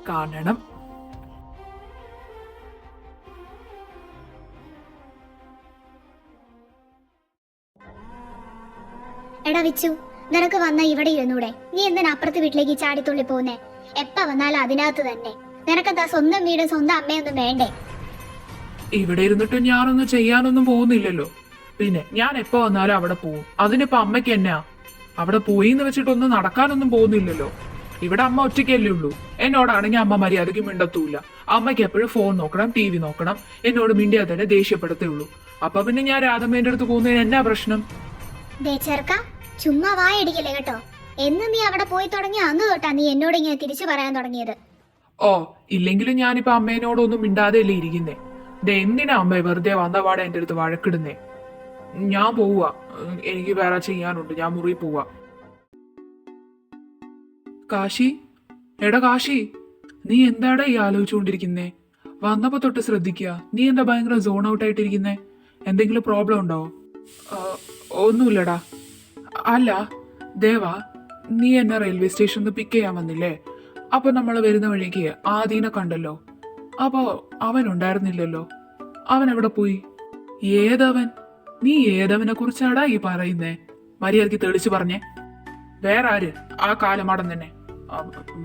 കാണണം. എടാ വിച്ചു, നിനക്ക് വന്ന ഇവിടെ ഇരുന്നൂടെ? നീ എന്തിനാ അപ്പുറത്തെ വീട്ടിലേക്ക് ചാടിത്തുള്ളി പോകുന്നേ? എപ്പ വന്നാലും അതിനകത്ത് തന്നെ. നിനക്കെന്താ സ്വന്തം വീടും സ്വന്തം അമ്മയൊന്നും വേണ്ടേ? ഇവിടെ ഇരുന്നിട്ട് ഞാനൊന്നും ചെയ്യാനൊന്നും പോകുന്നില്ലല്ലോ. പിന്നെ ഞാൻ എപ്പോ വന്നാലും അവിടെ പോവും. അതിനിപ്പോ അമ്മയ്ക്ക് എന്നാ? അവിടെ പോയി എന്ന് വെച്ചിട്ടൊന്നും നടക്കാനൊന്നും പോകുന്നില്ലല്ലോ. ഇവിടെ അമ്മ ഒറ്റയ്ക്കല്ലേ ഉള്ളൂ. എന്നോടാണെങ്കിൽ അമ്മ മര്യാദയ്ക്ക് മിണ്ടത്തൂല്ല. അമ്മയ്ക്ക് എപ്പോഴും ഫോൺ നോക്കണം, TV നോക്കണം. എന്നോട് മിണ്ടിയാൽ തന്നെ ദേഷ്യപ്പെടുത്തേ ഉള്ളൂ. അപ്പൊ പിന്നെ ഞാൻ രാധമ്മേന്റെ അടുത്ത് പോകുന്നതിന് എന്നാ പ്രശ്നം? ദേ ചെറുക്ക, ചുമ്മാ വായടിക്കല്ലേ കേട്ടോ. എന്ന് നീ അവിടെ പോയി തുടങ്ങി അന്ന് തൊട്ടാ നീ എന്നോട് ഇങ്ങനെ തിരിച്ചു പറയാൻ തുടങ്ങിയത്. ഓ, ഇല്ലെങ്കിലും ഞാനിപ്പോ അമ്മേനോടൊന്നും മിണ്ടാതെ അല്ലേ ഇരിക്കുന്നേ. എന്തിനാ അമ്മ വെറുതെ വന്നപാടെ എന്റെ അടുത്ത് വഴക്കിടുന്നേ? ഞാൻ പോവാ, എനിക്ക് വേറെ ചെയ്യാനുണ്ട്. ഞാൻ മുറി പോവാ. കാശി, എടാ കാശി, നീ എന്താടാ ഈ ആലോചിച്ചുകൊണ്ടിരിക്കുന്നേ? വന്നപ്പോ തൊട്ട് ശ്രദ്ധിക്കുക. നീ എന്താ ഭയങ്കര സോൺ ഔട്ട് ആയിട്ടിരിക്കുന്നേ? എന്തെങ്കിലും പ്രോബ്ലം ഉണ്ടോ? ഒന്നുമില്ലടാ. അല്ല ദേവാ, നീ എന്നെ റെയിൽവേ സ്റ്റേഷനിൽ പിക്ക് ചെയ്യാൻ വന്നില്ലേ? അപ്പൊ നമ്മൾ വരുന്ന വഴിക്ക് ആദീനെ കണ്ടല്ലോ. അപ്പൊ അവൻ ഉണ്ടായിരുന്നില്ലല്ലോ. അവൻ എവിടെ പോയി? ഏതവൻ? നീ ഏതവനെ കുറിച്ചാടാ ഈ പറയുന്നേ? മര്യാദക്ക് തെളിച്ചു പറഞ്ഞേ. വേറെ ആര്? ആ കാലമാടൻ തന്നെ,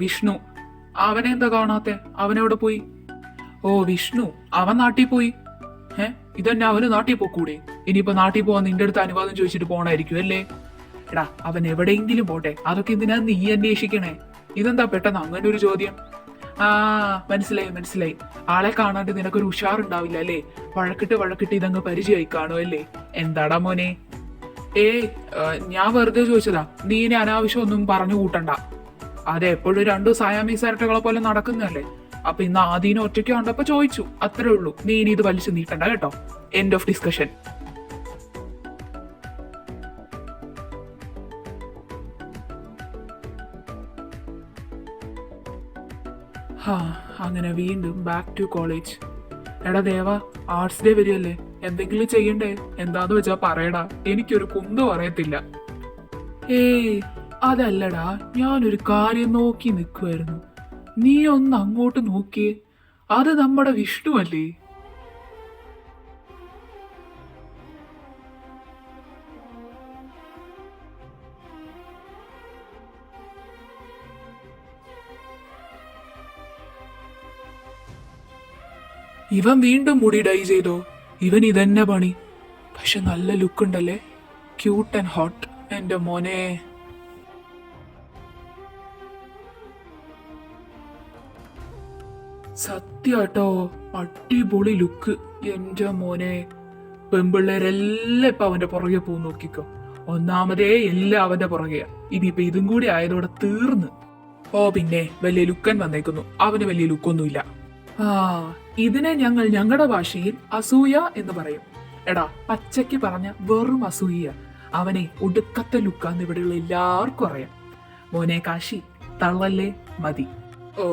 വിഷ്ണു. അവനെ എന്താ കാണാത്തെ? അവനെവിടെ പോയി? ഓ വിഷ്ണു, അവൻ നാട്ടിൽ പോയി. ഇതന്നെ അവന് നാട്ടിൽ പോക്കൂടെ? ഇനിയിപ്പോ നാട്ടിൽ പോവാൻ നിന്റെ അടുത്ത് അനുവാദം ചോദിച്ചിട്ട് പോണായിരിക്കും അല്ലേ? എടാ, അവൻ എവിടെയെങ്കിലും പോട്ടെ. അതൊക്കെ എന്തിനാ നീ അന്വേഷിക്കണേ? ഇതെന്താ പെട്ടെന്ന് അങ്ങനെ ഒരു ചോദ്യം? ആ, മനസ്സിലായി. ആളെ കാണാണ്ട് നിനക്കൊരു ഉഷാറുണ്ടാവില്ല അല്ലേ? വഴക്കിട്ട് ഇതങ്ങ് പരിചയമായി കാണും അല്ലേ? എന്താടാ മോനെ? ഞാൻ വെറുതെ ചോദിച്ചതാ. നീ ഇനി അനാവശ്യം ഒന്നും പറഞ്ഞു കൂട്ടണ്ട. അതെപ്പോഴും രണ്ടു സായാമീസ് ഇരട്ടകളെ പോലെ നടക്കുന്നല്ലേ. അപ്പൊ ഇന്ന് ആദീനെ ഒറ്റയ്ക്ക് കണ്ടപ്പോ ചോദിച്ചു, അത്രേ ഉള്ളൂ. നീ ഇനി ഇത് വലിച്ചു നീട്ടണ്ട കേട്ടോ. End of discussion. അങ്ങനെ വീണ്ടും ബാക്ക് ടു കോളേജ്. എടാ ദേവ, ആർട്സ് ഡേ വരികയല്ലേ, എന്തെങ്കിലും ചെയ്യണ്ടേ? എന്താന്ന് വെച്ചാ പറയടാ, എനിക്കൊരു കുന്തം അറിയത്തില്ല. അതല്ലടാ, ഞാനൊരു കാര്യം നോക്കി നിൽക്കുമായിരുന്നു. നീ ഒന്ന് അങ്ങോട്ട് നോക്കിയേ. അത് നമ്മുടെ വിഷ്ണു അല്ലേ? ഇവൻ വീണ്ടും മുടി ഡൈ ചെയ്തോ? ഇവൻ ഇതന്നെ പണി. പക്ഷെ നല്ല ലുക്ക് ഉണ്ടല്ലേ, ക്യൂട്ട് ആൻഡ് ഹോട്ട്. എന്റെ മോനെ, സത്യാട്ടോ, അടിപൊളി ലുക്ക്. എന്റെ മോനെ, പെമ്പിള്ളേരെല്ലാം ഇപ്പൊ അവന്റെ പുറകെ പോ. നോക്കിക്കോ, ഒന്നാമതേ എല്ലാം അവന്റെ പുറകെയാ. ഇനിയിപ്പൊ ഇതും കൂടി ആയതോടെ തീർന്ന്. ഓ പിന്നെ വലിയ ലുക്കൻ വന്നേക്കുന്നു. അവന് വലിയ ലുക്കൊന്നുമില്ല. ഇതിനെ ഞങ്ങൾ ഞങ്ങളുടെ ഭാഷയിൽ അസൂയ എന്ന് പറയും. എടാ, പച്ചയ്ക്ക് പറഞ്ഞ വെറും അസൂയ. അവനെ ഒടുക്കത്തെ ലുക്കാന്ന് ഇവിടെയുള്ള എല്ലാവർക്കും അറിയാം. മോനെ കാശി, തള്ളല്ലേ, മതി. ഓ,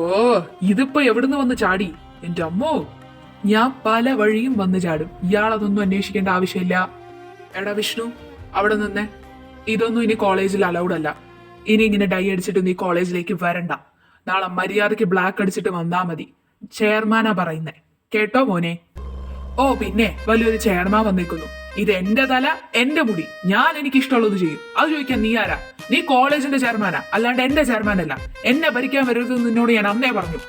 ഇതിപ്പോ എവിടുന്ന് വന്ന് ചാടി? എന്റെ അമ്മോ, ഞാൻ പല വഴിയും വന്ന് ചാടും. ഇയാളതൊന്നും അന്വേഷിക്കേണ്ട ആവശ്യമില്ല. എടാ വിഷ്ണു, അവിടെ നിന്നേ. ഇതൊന്നും ഇനി കോളേജിൽ അലൗഡ് അല്ല. ഇനി ഇങ്ങനെ ഡൈ അടിച്ചിട്ട് നീ കോളേജിലേക്ക് വരണ്ട. നാളെ മര്യാദയ്ക്ക് ബ്ലാക്ക് അടിച്ചിട്ട് വന്നാ മതി. ചെയർമാനാ പറയുന്നേ, കേട്ടോ മോനെ? ഓ പിന്നെ വലിയൊരു ചെയർമാൻ വന്നേക്കുന്നു. ഇത് എന്റെ തല, എന്റെ മുടി. ഞാൻ എനിക്ക് ഇഷ്ടമുള്ളത് ചെയ്യും. അത് ചോദിക്കാൻ നീ ആരാ? നീ കോളേജിന്റെ ചെയർമാനാ, അല്ലാണ്ട് എന്റെ ചെയർമാനല്ല. എന്നെ ഭരിക്കാൻ വരരുതെന്ന് നിന്നോട് ഞാൻ അന്നേ പറഞ്ഞു.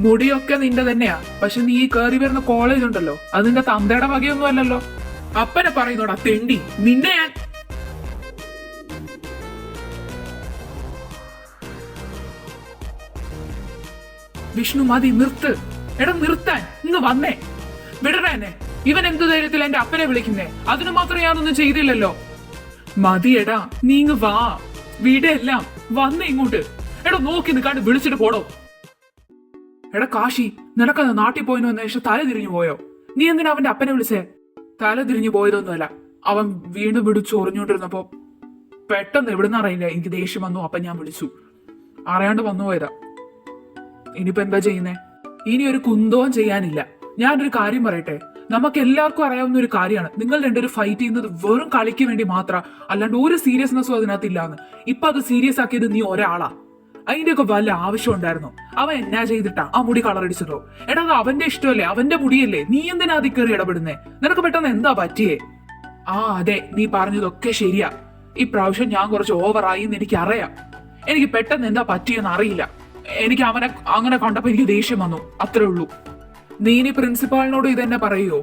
മുടിയൊക്കെ നിന്റെ തന്നെയാ. പക്ഷെ നീ കയറി വരുന്ന കോളേജ് ഉണ്ടല്ലോ, അത് നിന്റെ തന്തയുടെ വകയൊന്നും അല്ലല്ലോ. അപ്പനെ പറയുന്നോടാ തെണ്ടി, നിന്നെ ഞാൻ. വിഷ്ണു, മതി, നിർത്ത്. എടാ നിർത്താൻ, ഇന്ന് വന്നേ. വിടണ എന്നെ. ഇവൻ എന്ത് ധൈര്യത്തിൽ എന്റെ അപ്പനെ വിളിക്കുന്നേ? അതിനു മാത്രം ഞാനൊന്നും ചെയ്തില്ലല്ലോ. മതി എടാ, നീ ഇങ്ങ് വാ. വീടെല്ലാം വന്നേ ഇങ്ങോട്ട്. എടാ നോക്കി നിൽക്കാണ്ട് വിളിച്ചിട്ട് പോടോ. എടാ കാശി, നിനക്കത് നാട്ടിൽ പോയെന്ന് വന്ന ശേഷം തല തിരിഞ്ഞു പോയോ? നീ എന്തിനാ അവന്റെ അപ്പനെ വിളിച്ചേ? തല തിരിഞ്ഞു പോയതൊന്നുമല്ല. അവൻ വീണ്ടും വിളിച്ചു ഉറഞ്ഞോണ്ടിരുന്നപ്പോ പെട്ടെന്ന് എവിടുന്ന് അറിയില്ല, എനിക്ക് ദേഷ്യം വന്നു. അപ്പൊ ഞാൻ വിളിച്ചു. അറിയാണ്ട് വന്നു പോയതാ. ഇനിയിപ്പോ എന്താ ചെയ്യുന്നേ? ഇനി ഒരു കുന്തവും ചെയ്യാനില്ല. ഞാനൊരു കാര്യം പറയട്ടെ, നമുക്ക് എല്ലാവർക്കും അറിയാവുന്ന ഒരു കാര്യമാണ്, നിങ്ങൾ രണ്ടുപേരും ഫൈറ്റ് ചെയ്യുന്നത് വെറും കളിക്ക് വേണ്ടി മാത്രം, അല്ലാണ്ട് ഒരു സീരിയസ്നെസ്സും അതിനകത്തില്ലാന്ന്. ഇപ്പൊ അത് സീരിയസ് ആക്കിയത് നീ ഒരാളാ. അതിന്റെയൊക്കെ വല്ല ആവശ്യം ഉണ്ടായിരുന്നോ? അവൻ എന്നാ ചെയ്തിട്ടാ ആ മുടി കളറടിച്ചതോ? എടാ, അത് അവന്റെ ഇഷ്ടമല്ലേ, അവന്റെ മുടിയല്ലേ. നീ എന്തിനാ അതിൽ കയറി ഇടപെടുന്നേ? നിനക്ക് പെട്ടെന്ന് എന്താ പറ്റിയേ? അതെ, നീ പറഞ്ഞതൊക്കെ ശരിയാ. ഈ പ്രാവശ്യം ഞാൻ കുറച്ച് ഓവറായി എന്ന് എനിക്കറിയാം. എനിക്ക് പെട്ടെന്ന് എന്താ പറ്റിയെന്ന് അറിയില്ല. എനിക്ക് അവനെ അങ്ങനെ കണ്ടപ്പോ എനിക്ക് ദേഷ്യം വന്നു, അത്രേ ഉള്ളൂ. നീ ഇനി പ്രിൻസിപ്പാളിനോട് ഇതെന്നെ പറയുമോ?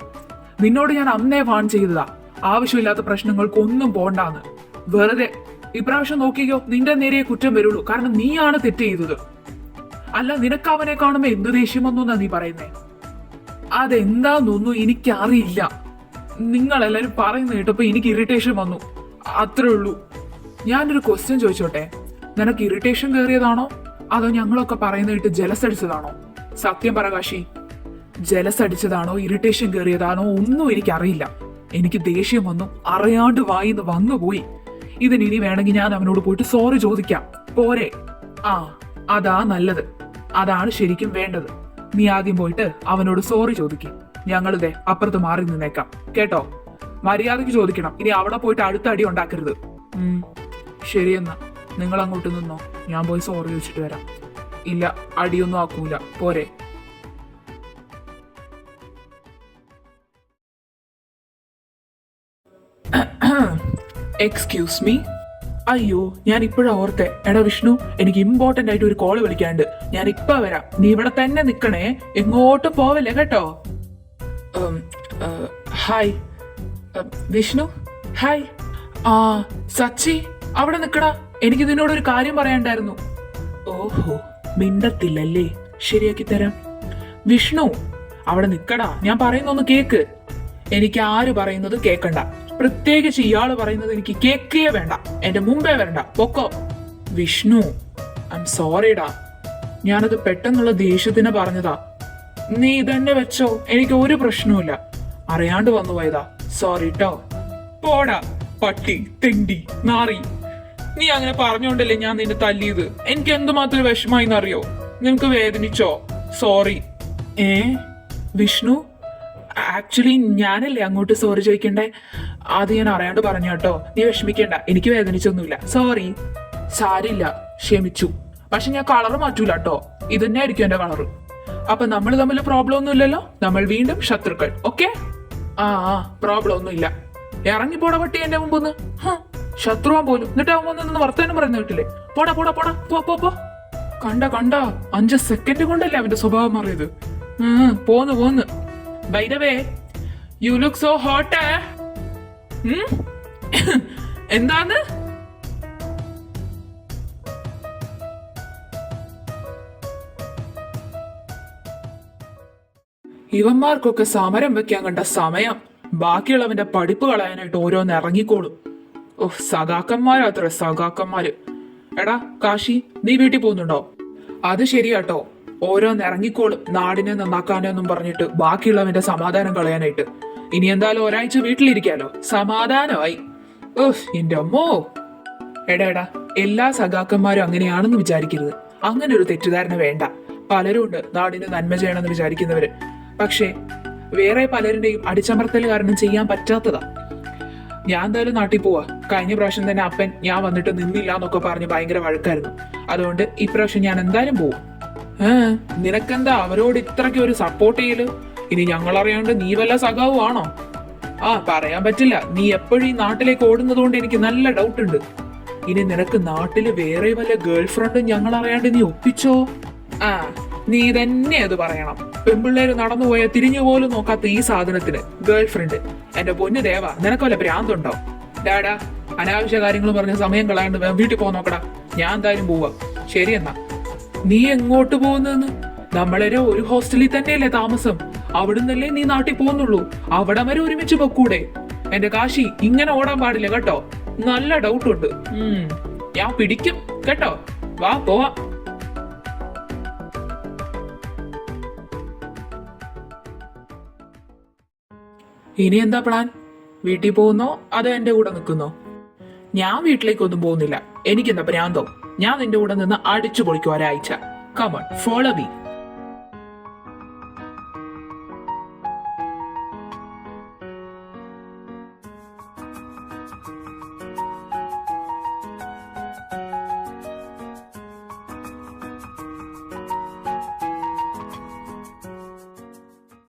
നിന്നോട് ഞാൻ അന്നേ വാൺ ചെയ്തതാ, ആവശ്യമില്ലാത്ത പ്രശ്നങ്ങൾക്കൊന്നും പോണ്ടാന്ന്. വെറുതെ ഇപ്രാവശ്യം നോക്കിക്കോ, നിന്റെ നേരെ കുറ്റം വരുള്ളൂ. കാരണം നീയാണ് തെറ്റ് ചെയ്തത്. അല്ല, നിനക്ക് അവനെ കാണുമ്പോ എന്ത് ദേഷ്യം വന്നു എന്നാ നീ പറയുന്നേ? അതെന്താന്നൊന്നും എനിക്കറിയില്ല. നിങ്ങളെല്ലാരും പറയുന്ന കേട്ടപ്പോ എനിക്ക് ഇറിറ്റേഷൻ വന്നു, അത്രേ ഉള്ളൂ. ഞാനൊരു ക്വസ്റ്റ്യൻ ചോദിച്ചോട്ടെ, നിനക്ക് ഇറിറ്റേഷൻ കയറിയതാണോ അതോ ഞങ്ങളൊക്കെ പറയുന്ന കേട്ട് ജലസ് അടിച്ചതാണോ? സത്യം പറ കാശി, ജലസ് അടിച്ചതാണോ ഇറിറ്റേഷൻ കയറിയതാണോ ഒന്നും എനിക്കറിയില്ല. എനിക്ക് ദേഷ്യം വന്നു, അറിയാണ്ട് വായിന്ന് വന്നുപോയി. ഇതിനി വേണമെങ്കിൽ ഞാൻ അവനോട് പോയിട്ട് സോറി ചോദിക്കാം, പോരെ? ആ, അതാ നല്ലത്, അതാണ് ശരിക്കും വേണ്ടത്. നീ ആദ്യം പോയിട്ട് അവനോട് സോറി ചോദിക്കും. ഞങ്ങളിതേ അപ്പുറത്ത് മാറി നിന്നേക്കാം, കേട്ടോ? മര്യാദക്ക് ചോദിക്കണം. ഇനി അവിടെ പോയിട്ട് അടുത്ത അടി ഉണ്ടാക്കരുത്. ശരിയെന്നാ, നിങ്ങൾ അങ്ങോട്ട് നിന്നോ, ഞാൻ പോയി സോറി ചോദിച്ചിട്ട് വരാം. ഇല്ല, അടിയൊന്നും ആക്കൂല, പോരെ? Excuse me. അയ്യോ, ഞാൻ ഇപ്പോഴാ ഓർത്തെ. എടാ വിഷ്ണു, എനിക്ക് ഇമ്പോർട്ടന്റ് ആയിട്ട് ഒരു കോള് വിളിക്കാണ്ട്. ഞാൻ ഇപ്പൊ വരാം, നീ ഇവിടെ തന്നെ നിക്കണേ, എങ്ങോട്ടും പോവല്ലേ, കേട്ടോ? ഹായ് വിഷ്ണു. ഹായ്. ആ സച്ചി, അവിടെ നിക്കടാ, എനിക്ക് നിന്നോട് ഒരു കാര്യം പറയാണ്ടായിരുന്നു. ഓഹോ, മിണ്ടത്തില്ലല്ലേ? ശരിയാക്കി തരാം. വിഷ്ണു, അവിടെ നിക്കടാ, ഞാൻ പറയുന്നൊന്ന് കേക്ക്. എനിക്ക് ആര് പറയുന്നത് കേക്കണ്ട, പ്രത്യേകിച്ച് ഇയാള് പറയുന്നത് എനിക്ക് കേക്കേ വേണ്ട, എന്റെ മുമ്പേ വരണ്ട, പൊക്കോ. വിഷ്ണു, ഐ എം സോറിടാ, ഞാനത് പെട്ടെന്നുള്ള ദേഷ്യത്തിന് പറഞ്ഞതാ. നീ ഇതന്നെ വെച്ചോ, എനിക്ക് ഒരു പ്രശ്നവുമില്ല, അറിയാണ്ട് വന്നു പോയതാ, സോറി ട്ടോ. പോടാ പട്ടി, തെണ്ടി, നാറി. നീ അങ്ങനെ പറഞ്ഞോണ്ടല്ലേ ഞാൻ നിന്നെ തല്ലിയത്. എനിക്ക് എന്തുമാത്രം വിഷമായിന്നറിയോ? നിനക്ക് വേദനിച്ചോ? സോറി. വിഷ്ണു, ആക്ച്വലി ഞാനല്ലേ അങ്ങോട്ട് സോറി ചോദിക്കണ്ടേ? അത് ഞാൻ അറിയാണ്ട് പറഞ്ഞു കേട്ടോ, നീ വിഷമിക്കണ്ട, എനിക്ക് വേദനിച്ചൊന്നുമില്ല, സോറി. സാരില്ല, ക്ഷമിച്ചു. പക്ഷെ ഞാൻ കളറ് മാറ്റൂല കേട്ടോ, ഇത് തന്നെ ആയിരിക്കും എന്റെ കളറ്. അപ്പൊ നമ്മൾ തമ്മിൽ പ്രോബ്ലം ഒന്നും ഇല്ലല്ലോ, നമ്മൾ വീണ്ടും ശത്രുക്കൾ, ഓക്കെ? ആ പ്രോബ്ലം ഒന്നും ഇല്ല. ഇറങ്ങിപ്പോടാ പട്ടി എന്റെ മുമ്പൊന്ന്. ശത്രുവാൻ പോലും, എന്നിട്ട് അവൻ നിന്ന് വർത്താനം പറയുന്ന കേട്ടില്ലേ? പോടാ പോടാ പോടാ, പോ. കണ്ട 5 സെക്കൻഡ് കൊണ്ടല്ലേ അവന്റെ സ്വഭാവം മാറിയത്. പോന്ന്. By the way, you look so hot. എന്താണ്? ഇവന്മാർക്കൊക്കെ സമരം വെക്കാൻ കണ്ട സമയം. ബാക്കിയുള്ളവന്റെ പഠിപ്പ് കളയാനായിട്ട് ഓരോന്ന് ഇറങ്ങിക്കോളും. സഖാക്കന്മാരാത്ര സഖാക്കന്മാര്. എടാ കാശി, നീ വീട്ടിൽ പോകുന്നുണ്ടോ? അത് ശരിയാട്ടോ, ഓരോന്ന് ഇറങ്ങിക്കോളും നാടിനെ നന്നാക്കാനെന്നും പറഞ്ഞിട്ട് ബാക്കിയുള്ളവന്റെ സമാധാനം കളയാനായിട്ട്. ഇനി എന്തായാലും ഒരാഴ്ച വീട്ടിലിരിക്കാലോ, സമാധാനമായി. എന്റെ അമ്മോ. എടാ, എല്ലാ സഖാക്കന്മാരും അങ്ങനെയാണെന്ന് വിചാരിക്കരുത്. അങ്ങനെ ഒരു തെറ്റിദ്ധാരണ വേണ്ട. പലരും ഉണ്ട് നാടിന് നന്മ ചെയ്യണമെന്ന് വിചാരിക്കുന്നവര്. പക്ഷേ വേറെ പലരുടെയും അടിച്ചമർത്തൽ കാരണം ചെയ്യാൻ പറ്റാത്തതാ. ഞാൻ എന്തായാലും നാട്ടിൽ പോവാ. കഴിഞ്ഞ പ്രാവശ്യം തന്നെ അപ്പൻ ഞാൻ വന്നിട്ട് നിന്നില്ല എന്നൊക്കെ പറഞ്ഞ് ഭയങ്കര വഴക്കായിരുന്നു. അതുകൊണ്ട് ഇപ്രാവശ്യം ഞാൻ എന്തായാലും പോവും. നിനക്കെന്താ അവരോട് ഇത്രയ്ക്ക് ഒരു സപ്പോർട്ട് ചെയ്യല്? ഇനി ഞങ്ങൾ അറിയാണ്ട് നീ വല്ല സഖാവുമാണോ? പറയാൻ പറ്റില്ല. നീ എപ്പോഴും ഈ നാട്ടിലേക്ക് ഓടുന്നത് കൊണ്ട് എനിക്ക് നല്ല ഡൗട്ട് ഉണ്ട്. ഇനി നിനക്ക് നാട്ടില് വേറെ വല്ല ഗേൾ ഫ്രണ്ടും ഞങ്ങൾ അറിയാണ്ട് നീ ഒപ്പിച്ചോ? നീ തന്നെ അത് പറയണം. പെൺപിള്ളേര് നടന്നു പോയാൽ തിരിഞ്ഞു പോലും നോക്കാത്ത ഈ സാധനത്തിന് ഗേൾ ഫ്രണ്ട്. എന്റെ പൊന്നു ദേവ, നിനക്ക് വല്ല ഭ്രാന്തുണ്ടോ? ഡാഡാ, അനാവശ്യ കാര്യങ്ങൾ പറഞ്ഞ സമയം കളയാണ്ട് വീട്ടിൽ പോ നോക്കടാ. ഞാൻ എന്തായാലും പോവാ. ശരി എന്നാ. നീ എങ്ങോട്ട് പോകുന്നെന്ന്? നമ്മളൊരു ഒരു ഹോസ്റ്റലിൽ തന്നെയല്ലേ താമസം? അവിടുന്നല്ലേ നീ നാട്ടിൽ പോകുന്നുള്ളൂ. അവിടെ വരെ ഒരുമിച്ച് പൊക്കൂടെ? എന്റെ കാശി, ഇങ്ങനെ ഓടാൻ പാടില്ല കേട്ടോ. നല്ല ഡൗട്ട് ഉണ്ട്. ഞാൻ പിടിക്കും കേട്ടോ. വാ പോവാ. ഇനി എന്താ പ്ലാൻ? വീട്ടിൽ പോകുന്നോ അതോ എന്റെ കൂടെ നിൽക്കുന്നോ? ഞാൻ വീട്ടിലേക്കൊന്നും പോകുന്നില്ല. എനിക്കെന്താ ഭ്രാന്തോ? ഞാൻ നിന്റെ കൂടെ നിന്ന് അടിച്ചു പൊളിക്കും ഒരാഴ്ച. Come on, follow me.